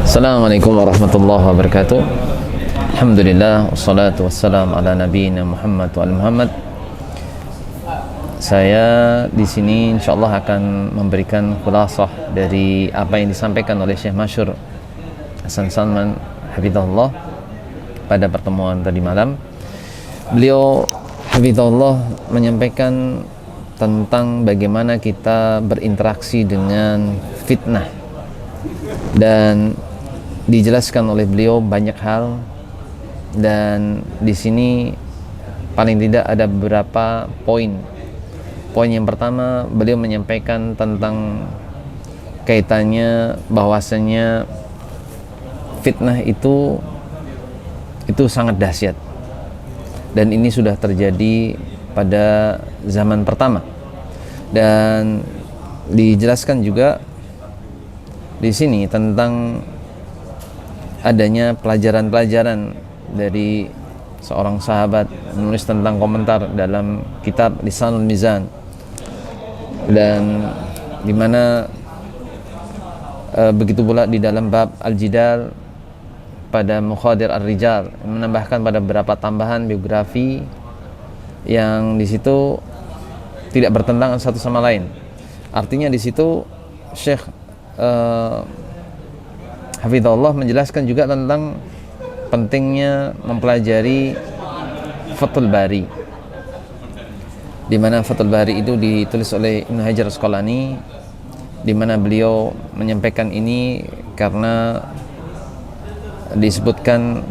Assalamualaikum warahmatullahi wabarakatuh. Alhamdulillah wassalatu wassalam ala nabiyina Muhammad wa ala Muhammad. Saya di sini insyaallah akan memberikan khulasah dari apa yang disampaikan oleh Syekh Masyhur Hasan Salman hafizahullah pada pertemuan tadi malam. Beliau hafizahullah menyampaikan tentang bagaimana kita berinteraksi dengan fitnah, dan dijelaskan oleh beliau banyak hal, dan di sini paling tidak ada beberapa poin. Poin yang pertama, beliau menyampaikan tentang kaitannya bahwasanya fitnah itu sangat dahsyat, dan ini sudah terjadi pada zaman pertama, dan dijelaskan juga di sini tentang adanya pelajaran-pelajaran dari seorang sahabat menulis tentang komentar dalam kitab Lisanul Mizan, dan di mana begitu pula di dalam bab Al-Jidal pada Mukhadir Ar-Rijal menambahkan pada beberapa tambahan biografi yang di situ tidak bertentangan satu sama lain. Artinya di situ Syekh Hafizahullah menjelaskan juga tentang pentingnya mempelajari Fathul Bari, di mana Fathul Bari itu ditulis oleh Ibnu Hajar Asqalani, di mana beliau menyampaikan ini karena disebutkan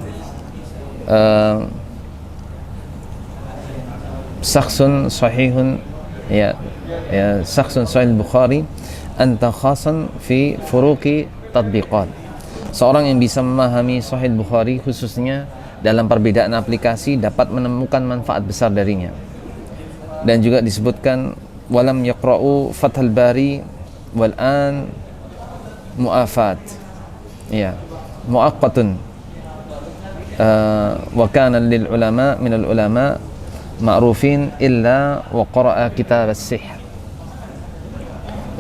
sakhsun sahihun sakhsun sahih Bukhari anta khasan fi furuqi tatbiqat. Seorang yang bisa memahami Sahih Bukhari khususnya dalam perbedaan aplikasi dapat menemukan manfaat besar darinya. Dan juga disebutkan walam yaqra'u Fathul Bari wal an mu'afat mu'aqqatun wa kana lil ulama min al ulama ma'rufin illa wa qara'a kitab as-sihr.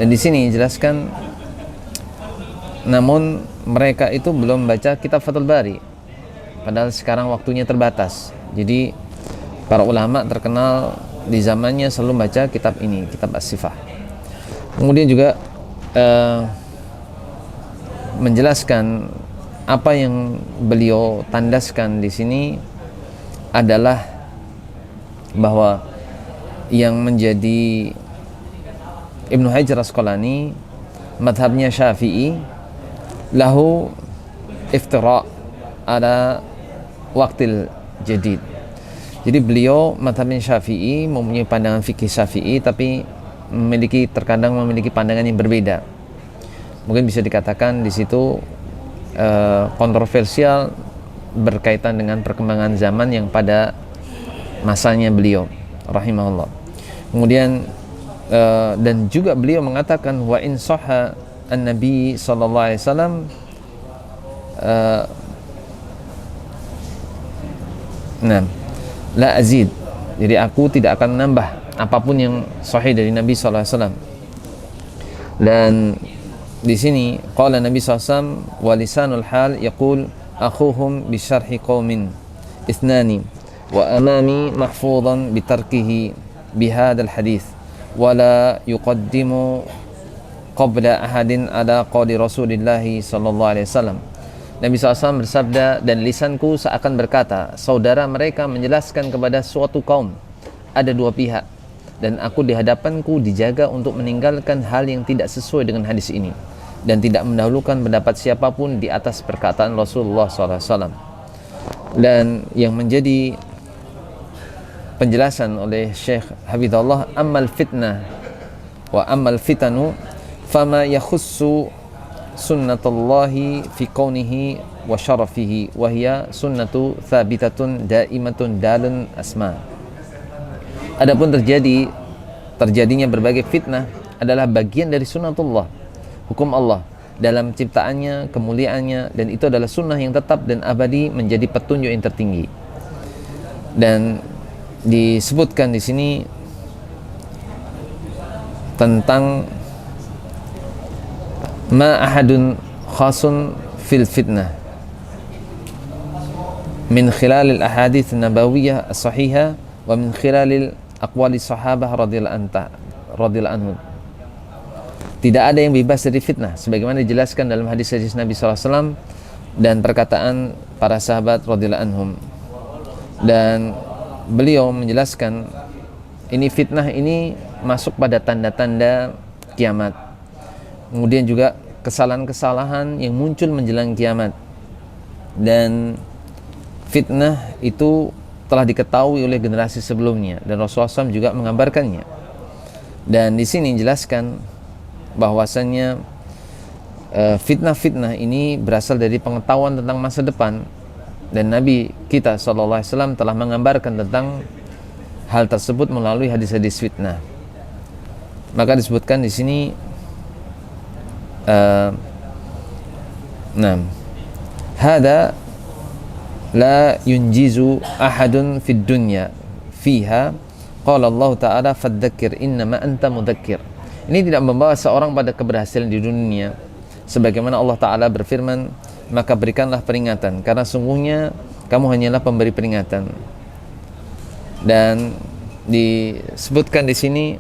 Dan di sini dijelaskan namun mereka itu belum baca kitab Fathul Bari, padahal sekarang waktunya terbatas. Jadi para ulama terkenal di zamannya selalu baca kitab ini, kitab As-Sifah. Kemudian juga menjelaskan apa yang beliau tandaskan di sini adalah bahwa yang menjadi Ibnu Hajar Asqalani madhabnya Syafi'i lahu iftira ala waktil jadid. Jadi beliau madhabnya Syafi'i, mempunyai pandangan fikih Syafi'i, tapi terkadang memiliki pandangan yang berbeda. Mungkin bisa dikatakan di situ kontroversial berkaitan dengan perkembangan zaman yang pada masanya beliau rahimahullah. Kemudian dan juga beliau mengatakan wa in sahha an-nabi sallallahu alaihi wasallam la azid. Jadi aku tidak akan menambah apapun yang sahih dari Nabi sallallahu alaihi wasallam. Dan di sini qala Nabi sallallahu alaihi wasallam wa lisanul hal yaqul akhuhum bi syarhi qaumin ithnani wa amami mahfuzan bi tarkihi bi hadzal hadits wala yuqaddimu qabla ahadin ala qawli Rasulillah sallallahu alaihi wasallam. Nabi SAW bersabda, dan lisanku seakan berkata, saudara mereka menjelaskan kepada suatu kaum, ada dua pihak, dan aku di hadapanku dijaga untuk meninggalkan hal yang tidak sesuai dengan hadis ini, dan tidak mendahulukan pendapat siapapun di atas perkataan Rasulullah SAW. Dan yang menjadi penjelasan oleh Syekh Hafizahullah, ammal fitnah wa ammal fitanu fama yakhussu sunnatullahi fi kaunihi wa syarafihi wa hiya sunnatu thabitatun daimatun dalun asma. Adapun terjadinya berbagai fitnah adalah bagian dari sunnatullah, hukum Allah dalam ciptaannya, kemuliaannya, dan itu adalah sunnah yang tetap dan abadi menjadi petunjuk yang tertinggi. Dan disebutkan di sini tentang ma ahadun khasun fil fitnah min khilalil ahadits nabawiyah as-sahihah wa min khilalil aqwali sahabah radhiyallahu anhu. Tidak ada yang bebas dari fitnah sebagaimana dijelaskan dalam hadis-hadis Nabi SAW dan perkataan para sahabat radhiyallahu anhum. Dan beliau menjelaskan ini fitnah ini masuk pada tanda-tanda kiamat. Kemudian juga kesalahan-kesalahan yang muncul menjelang kiamat. Dan fitnah itu telah diketahui oleh generasi sebelumnya dan Rasulullah SAW juga mengabarkannya. Dan di sini dijelaskan bahwasannya fitnah-fitnah ini berasal dari pengetahuan tentang masa depan, dan Nabi kita SAW telah mengabarkan tentang hal tersebut melalui hadis-hadis fitnah. Maka disebutkan di sini hada la yunjizu ahadun fid dunya fiha qala Allah ta'ala fadzakir innama anta mudzakir. Ini tidak membawa seorang pada keberhasilan di dunia, sebagaimana Allah Ta'ala berfirman, maka berikanlah peringatan karena sungguhnya kamu hanyalah pemberi peringatan. Dan disebutkan di sini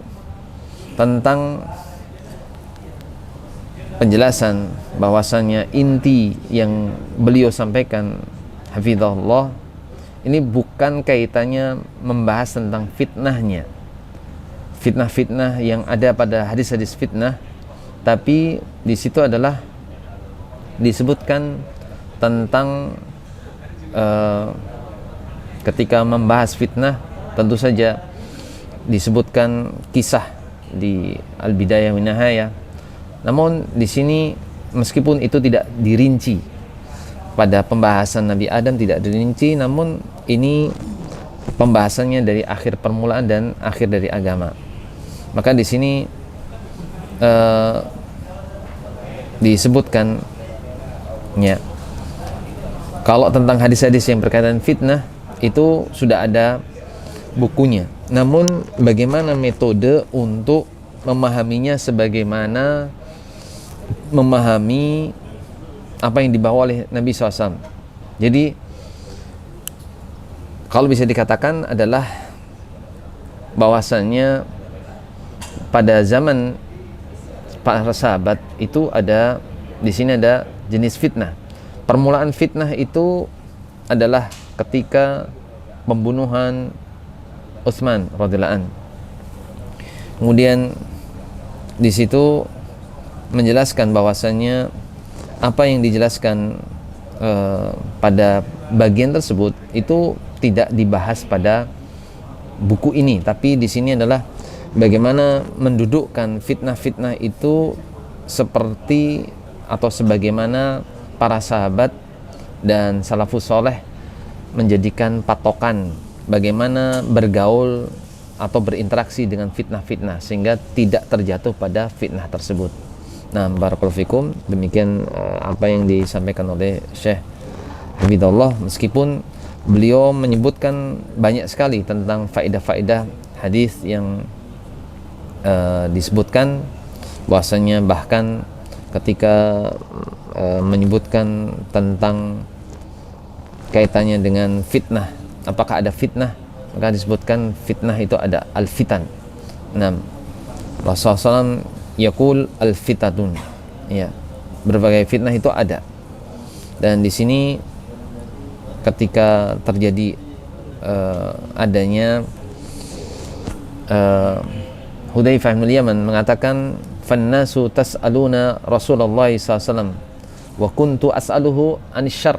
tentang penjelasan bahwasannya inti yang beliau sampaikan hafizahullah ini bukan kaitannya membahas tentang fitnahnya, fitnah-fitnah yang ada pada hadis-hadis fitnah, tapi di situ adalah disebutkan tentang ketika membahas fitnah tentu saja disebutkan kisah di Al-Bidayah wa Nihayah. Namun di sini meskipun itu tidak dirinci pada pembahasan Nabi Adam, tidak dirinci, namun ini pembahasannya dari akhir permulaan dan akhir dari agama. Maka di sini disebutkan ya, kalau tentang hadis-hadis yang berkaitan fitnah itu sudah ada bukunya. Namun bagaimana metode untuk memahaminya, sebagaimana memahami apa yang dibawa oleh Nabi SAW. Jadi kalau bisa dikatakan adalah bahwasannya pada zaman para sahabat itu ada, di sini ada jenis fitnah. Permulaan fitnah itu adalah ketika pembunuhan Utsman radhiyallahu anhu. Kemudian di situ menjelaskan bahwasannya apa yang dijelaskan pada bagian tersebut itu tidak dibahas pada buku ini, tapi di sini adalah bagaimana mendudukkan fitnah-fitnah itu seperti atau sebagaimana para sahabat dan salafus soleh menjadikan patokan bagaimana bergaul atau berinteraksi dengan fitnah-fitnah sehingga tidak terjatuh pada fitnah tersebut. Nah, barakallahu fikum, demikian apa yang disampaikan oleh Syekh Hafizahullah, meskipun beliau menyebutkan banyak sekali tentang faedah-faedah hadis yang disebutkan, bahwasanya bahkan ketika menyebutkan tentang kaitannya dengan fitnah, apakah ada fitnah, maka disebutkan fitnah itu ada al-fitan. Nah, Rasulullah SAW yaqul al-fitatun, ya, berbagai fitnah itu ada. Dan di sini ketika terjadi adanya Hudzaifah bin Yaman mengatakan fannasu tas'aluna Rasulullah SAW wa kuntu as'aluhu anis syarr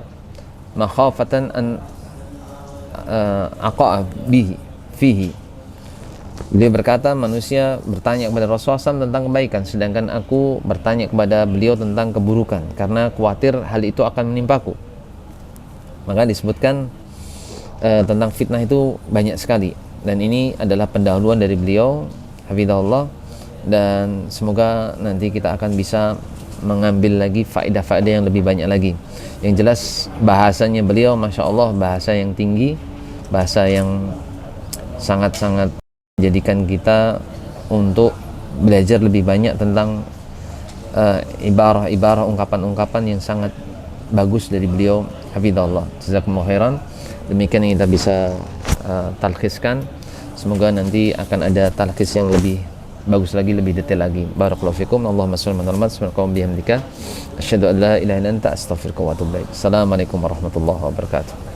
makhafatan an aqa'a bihi fihi. Beliau berkata, manusia bertanya kepada Rasulullah SAW tentang kebaikan, sedangkan aku bertanya kepada beliau tentang keburukan karena khawatir hal itu akan menimpaku. Maka disebutkan tentang fitnah itu banyak sekali, dan ini adalah pendahuluan dari beliau hafizahullah, dan semoga nanti kita akan bisa mengambil lagi faedah-faedah yang lebih banyak lagi. Yang jelas bahasanya beliau Masya Allah bahasa yang tinggi, bahasa yang sangat-sangat menjadikan kita untuk belajar lebih banyak tentang ibarah-ibarah, ungkapan-ungkapan yang sangat bagus dari beliau, hafizallah. Jazakumullah khairan. Demikian yang kita bisa talkiskan. Semoga nanti akan ada talkis yang lebih bagus lagi, lebih detail lagi. Barakallahu fikum. Allahumma shalli ala Muhammad subhanaka wa bihamdika asyhadu an la ilaha illa anta astaghfiruka wa atubu ilaik. Assalamualaikum warahmatullahi wabarakatuh.